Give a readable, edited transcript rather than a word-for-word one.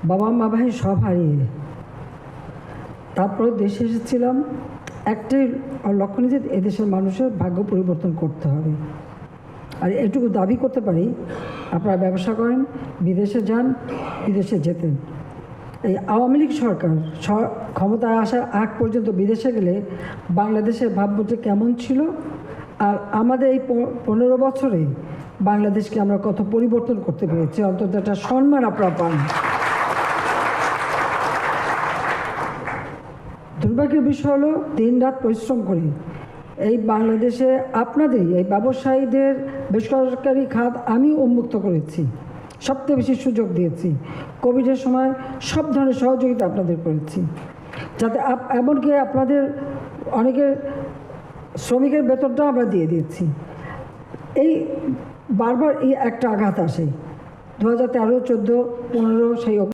বাবা মা ভাই সব হারিয়ে তারপরে দেশে এসেছিলাম। একটাই লক্ষ্য নিয়ে যে এদেশের মানুষের ভাগ্য পরিবর্তন করতে হবে। আর এটুকু দাবি করতে পারি, আপনারা ব্যবসা করেন, বিদেশে যান, বিদেশে যেতেন। এই আওয়ামী লীগ সরকার ক্ষমতায় আসার আগ পর্যন্ত বিদেশে গেলে বাংলাদেশের ভাবমূর্তি কেমন ছিল, আর আমাদের এই 15 বছরে বাংলাদেশকে আমরা কত পরিবর্তন করতে পেরেছি, অন্তত একটা সম্মান আপনারা পান। দুর্ভাগ্যের বিষয় হলো দিন রাত পরিশ্রম করি এই বাংলাদেশে আপনাদের এই ব্যবসায়ীদের বেসরকারি খাত আমি উন্মুক্ত করেছি, সবচেয়ে বেশি সুযোগ দিয়েছি। কোভিডের সময় সব ধরনের সহযোগিতা আপনাদের করেছি, যাতে এমনকি আপনাদের অনেকের শ্রমিকের বেতনটাও আমরা দিয়ে দিয়েছি। এই বারবার এই একটা আঘাত আসে 2013, 14, 15 সেই